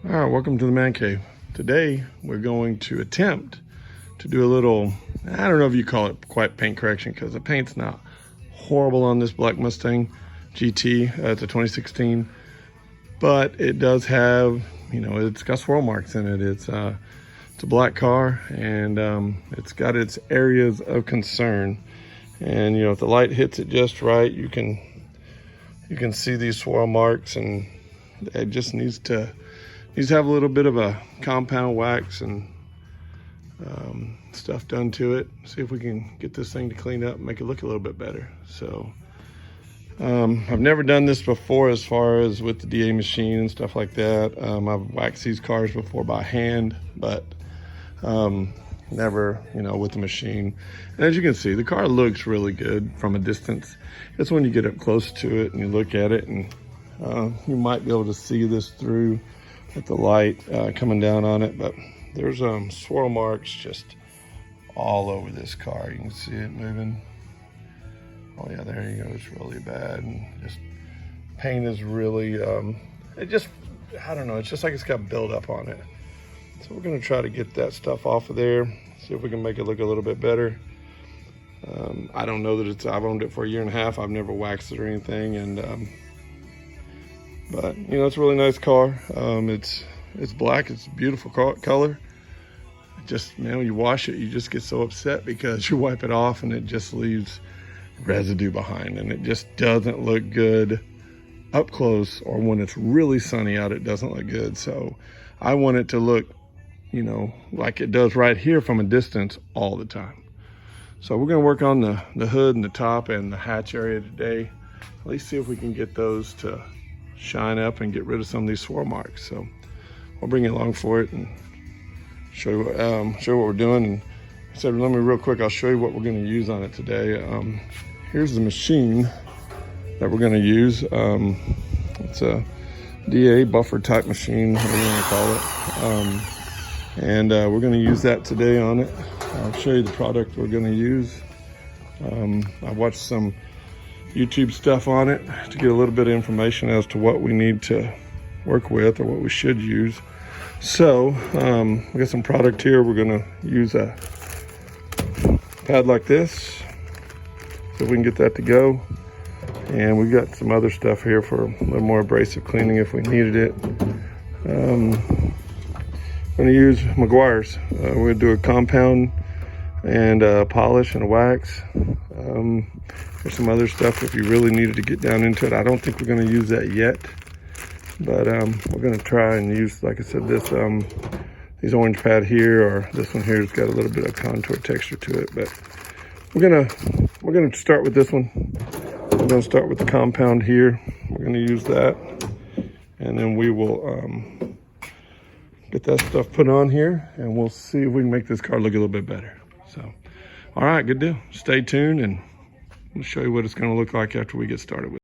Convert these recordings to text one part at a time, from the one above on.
All right, welcome to the Man Cave. Today we're going to attempt to do a little, I don't know if you call it quite paint correction because the paint's not horrible on this black Mustang GT. It's a 2016, but it does have, it's got swirl marks in it. It's a black car, and it's got its areas of concern. And if the light hits it just right, you can see these swirl marks, and it just needs to have a little bit of a compound wax and stuff done to it. See if we can get this thing to clean up and make it look a little bit better. So I've never done this before as far as with the DA machine and stuff like that. I've waxed these cars before by hand, but never with the machine. And as you can see, the car looks really good from a distance. It's when you get up close to it and you look at it, and you might be able to see this through with the light coming down on it, but there's swirl marks just all over this car. You can see it moving. Oh yeah, there you go. It's really bad, and just paint is really I don't know, it's just like it's got buildup on it. So we're going to try to get that stuff off of there, see if we can make it look a little bit better. I don't know that I've owned it for a year and a half. I've never waxed it or anything, and but it's a really nice car. It's black. It's a beautiful color. Just you wash it, you just get so upset because you wipe it off and it just leaves residue behind, and it just doesn't look good up close, or when it's really sunny out, it doesn't look good. So I want it to look, like it does right here from a distance all the time. So we're going to work on the hood and the top and the hatch area today. At least see if we can get those to shine up and get rid of some of these swirl marks. So I'll bring you along for it and show you what we're doing. And so let me real quick, I'll show you what we're going to use on it today. Here's the machine that we're going to use. It's a DA buffer type machine, whatever you want to call it. And we're going to use that today on it. I'll show you the product we're going to use. I watched some YouTube stuff on it to get a little bit of information as to what we need to work with or what we should use. So we got some product here. We're going to use a pad like this, so we can get that to go. And we've got some other stuff here for a little more abrasive cleaning if we needed it. I'm going to use Meguiar's. We're going to do a compound and polish and a wax. There's some other stuff if you really needed to get down into it. I don't think we're going to use that yet, but we're going to try and use, like I said, these orange pad here, or this one here has got a little bit of contour texture to it. But we're gonna start with this one. We're going to start with the compound here. We're going to use that, and then we will get that stuff put on here, and we'll see if we can make this car look a little bit better. So, all right, good deal. Stay tuned, and we'll show you what it's going to look like after we get started with it.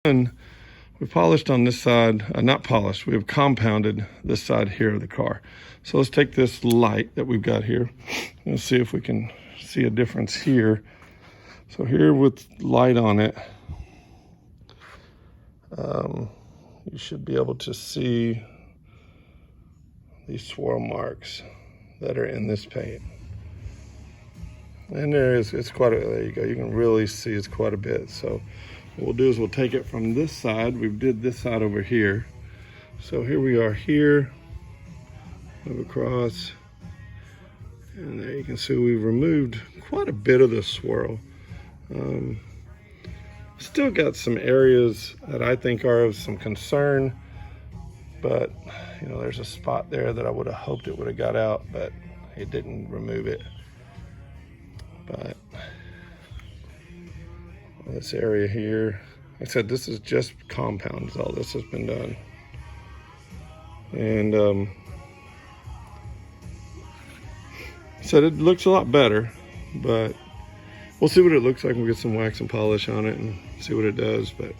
And we polished on this side, not polished, we have compounded this side here of the car. So let's take this light that we've got here and see if we can see a difference here. So here with light on it, you should be able to see these swirl marks that are in this paint. And there you go, you can really see it's quite a bit. So what we'll do is we'll take it from this side. We did this side over here. So here we are here, move across, and there you can see we've removed quite a bit of the swirl. Still got some areas that I think are of some concern, but you know, there's a spot there that I would have hoped it would have got out, but it didn't remove it. But this area here, like I said, this is just compounds. All this has been done, and said it looks a lot better, but we'll see what it looks like. We'll get some wax and polish on it and see what it does. But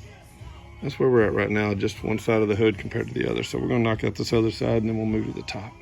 that's where we're at right now, just one side of the hood compared to the other. So we're gonna knock out this other side and then we'll move to the top.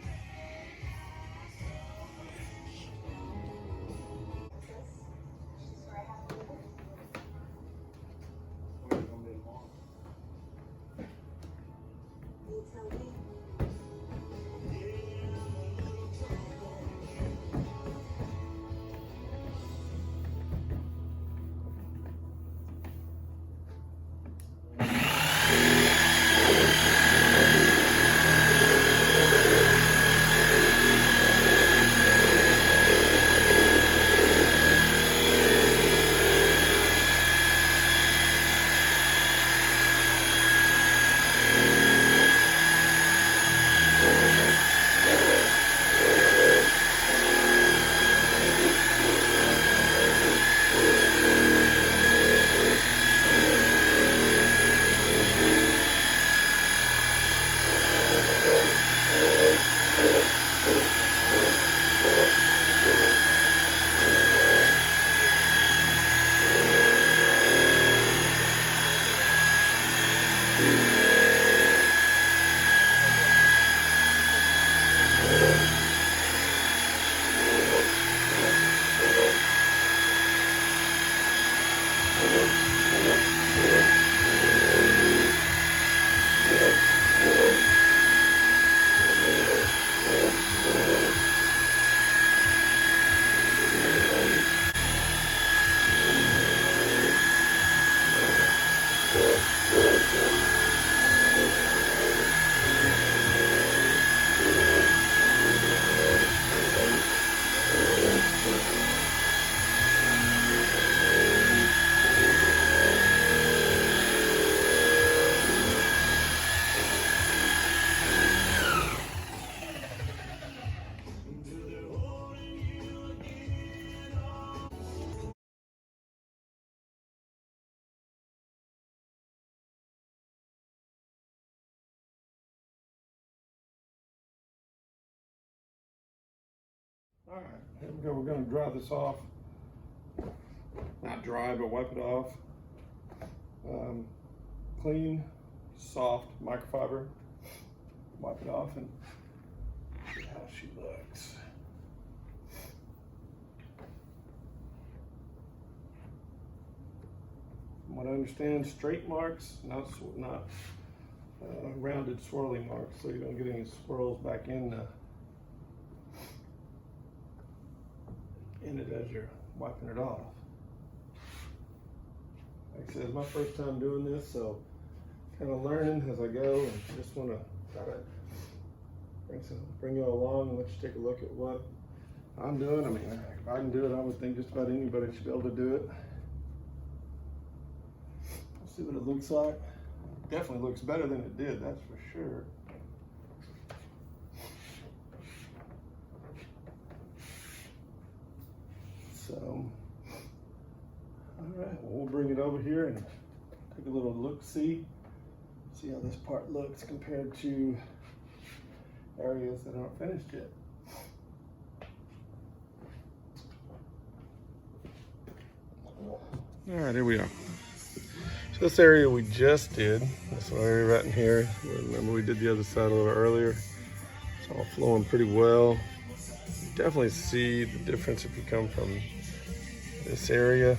All right, here we go. We're going to dry this off. Not dry, but wipe it off. Clean, soft microfiber. Wipe it off and see how she looks. From what I understand, straight marks, not rounded swirly marks, so you don't get any swirls back in it as you're wiping it off. Like I said, it's my first time doing this, so kind of learning as I go, and just want to try to bring you along and let you take a look at what I'm doing. I mean, if I can do it, I would think just about anybody should be able to do it. Let's see what it looks like. Definitely looks better than it did, that's for sure. So, all right, well, we'll bring it over here and take a little look-see. See how this part looks compared to areas that aren't finished yet. All right, here we are. So this area we just did, this area right in here, remember we did the other side a little earlier. It's all flowing pretty well. You definitely see the difference if you come from this area.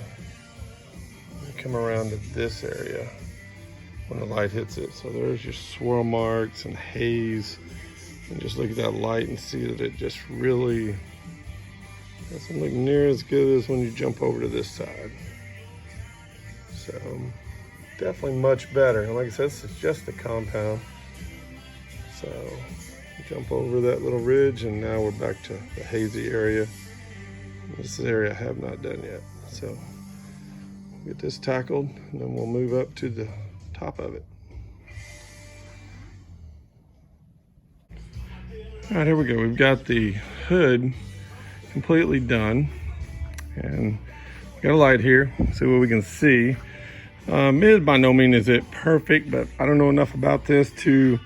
You come around to this area when the light hits it. So there's your swirl marks and haze. And just look at that light and see that it just really doesn't look near as good as when you jump over to this side. So definitely much better. And like I said, this is just a compound. So jump over that little ridge and now we're back to the hazy area. This area I have not done yet. So we'll get this tackled and then we'll move up to the top of it. All right, here we go. We've got the hood completely done and got a light here, see what we can see. By no means is it perfect, but I don't know enough about this to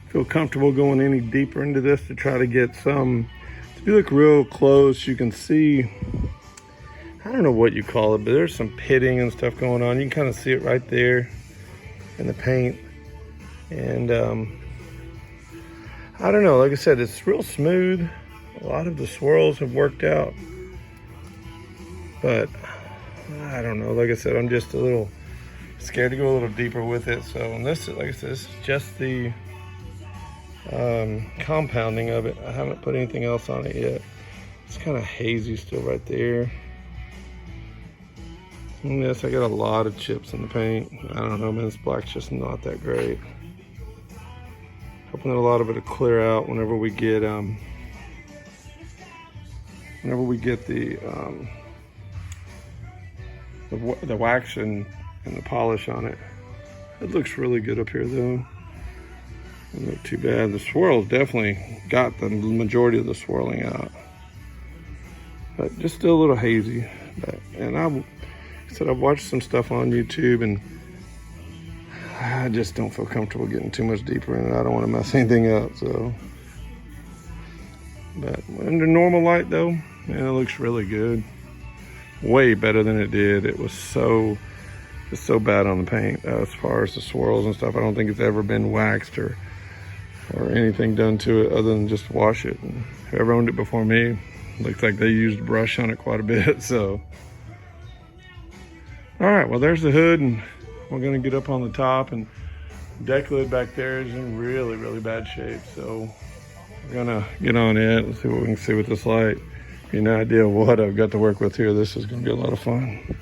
feel comfortable going any deeper into this to try to get some. If you look real close, you can see, I don't know what you call it, but there's some pitting and stuff going on. You can kind of see it right there in the paint. And I don't know, like I said, it's real smooth. A lot of the swirls have worked out, but I don't know, like I said, I'm just a little scared to go a little deeper with it. So, and this, like I said, this is just the compounding of it. I haven't put anything else on it yet. It's kind of hazy still right there. And yes, I got a lot of chips in the paint. I don't know, man, this black's just not that great. Hoping that a lot of it will clear out whenever we get the wax and the polish on it. It looks really good up here though. Not too bad. The swirls definitely got the majority of the swirling out, but just still a little hazy. And I said I've watched some stuff on YouTube and I just don't feel comfortable getting too much deeper in it. I don't want to mess anything up. So, but under normal light though, man, it looks really good. Way better than it did. It was just so bad on the paint as far as the swirls and stuff. I don't think it's ever been waxed or anything done to it other than just wash it. And whoever owned it before me, looks like they used brush on it quite a bit. So, all right, well, there's the hood, and we're gonna get up on the top, and deck lid back there is in really, really bad shape. So we're gonna get on it and see what we can see with this light. Give you an idea of what I've got to work with here. This is gonna be a lot of fun.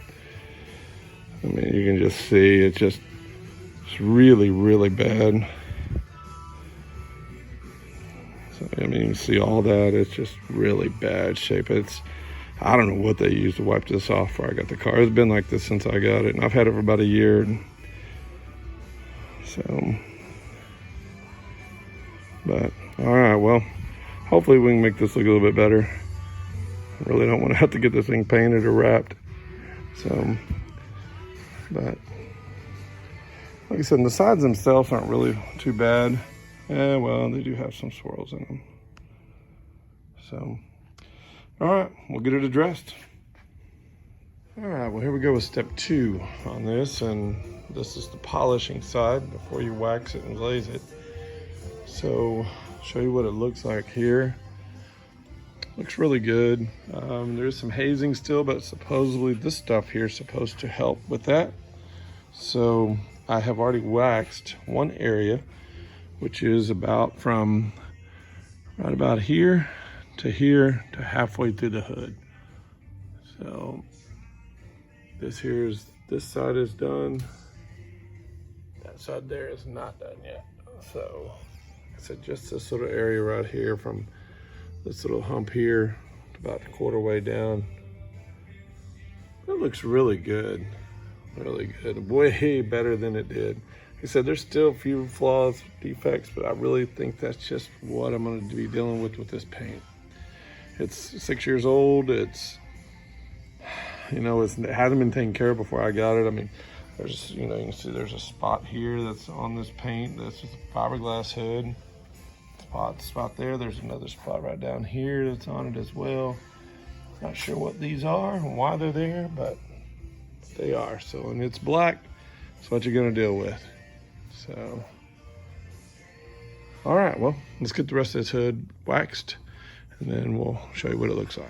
I mean, you can just see it's really, really bad. So, I mean, you can see all that. It's just really bad shape. I don't know what they used to wipe this off before I got the car. It's been like this since I got it, and I've had it for about a year. So, but all right, well, hopefully we can make this look a little bit better. I really don't want to have to get this thing painted or wrapped. So, but like I said, the sides themselves aren't really too bad. Yeah, well, they do have some swirls in them. So, all right, we'll get it addressed. All right, well, here we go with step 2 on this, and this is the polishing side before you wax it and glaze it. So, show you what it looks like here. Looks really good. There's some hazing still, but supposedly this stuff here is supposed to help with that. So, I have already waxed one area, which is about from right about here to halfway through the hood. So this side is done. That side there is not done yet. So I said just this little area right here from this little hump here to about a quarter way down. That looks really good. Really good. Way better than it did. Like I said, there's still a few flaws, defects, but I really think that's just what I'm going to be dealing with this paint. It's 6 years old. It's, it hasn't been taken care of before I got it. I mean, there's, you can see there's a spot here that's on this paint. That's just a fiberglass hood. Spot there. There's another spot right down here that's on it as well. Not sure what these are and why they're there, but they are. So, and it's black. It's what you're gonna deal with. So, all right, well, let's get the rest of this hood waxed and then we'll show you what it looks like.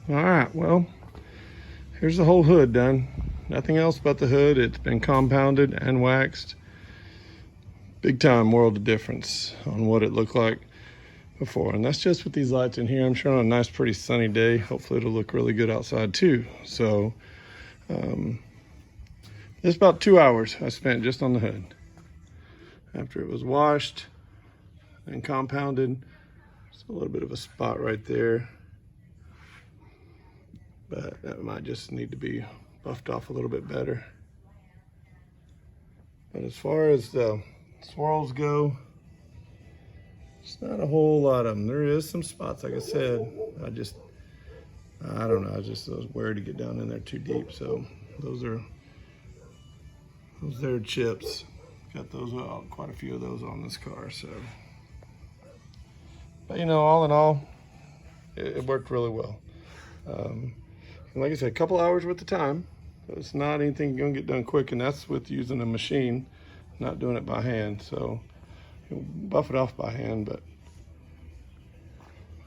All right, well, here's the whole hood done. Nothing else but the hood. It's been compounded and waxed. Big time world of difference on what it looked like before. And that's just with these lights in here. I'm sure on a nice, pretty sunny day, hopefully it'll look really good outside too. So it's about 2 hours I spent just on the hood. After it was washed and compounded, it's a little bit of a spot right there. But that might just need to be buffed off a little bit better. But as far as the swirls go, it's not a whole lot of them. There is some spots, like I said. I don't know, I was worried to get down in there too deep. So those are chips. Got those, quite a few of those on this car. So, but you know, all in all, it worked really well. And like I said, a couple hours worth of time. It's not anything gonna get done quick, and that's with using a machine, not doing it by hand. So you'll buff it off by hand, but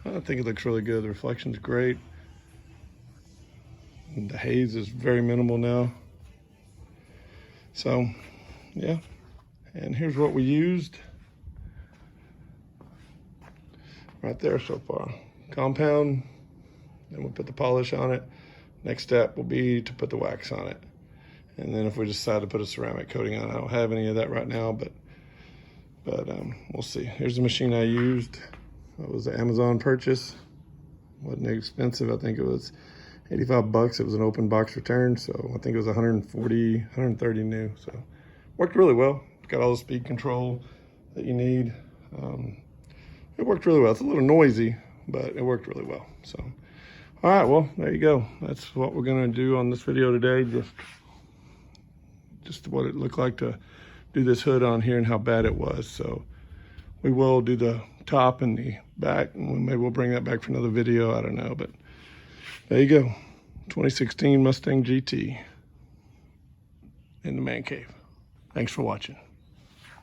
I think it looks really good. The reflection's great. And the haze is very minimal now. So yeah, and here's what we used right there so far. Compound, then we'll put the polish on it. Next step will be to put the wax on it. And then if we decide to put a ceramic coating on it, I don't have any of that right now, but we'll see. Here's the machine I used. It was an Amazon purchase. Wasn't expensive. I think it was 85 bucks. It was an open box return, so I think it was 140, 130 new. So worked really well. Got all the speed control that you need. It worked really well. It's a little noisy, but it worked really well. So, all right, well, there you go. That's what we're gonna do on this video today. Just what it looked like to do this hood on here and how bad it was. So we will do the top and the back, and maybe we'll bring that back for another video. I don't know, but there you go. 2016 Mustang GT in the man cave. Thanks for watching.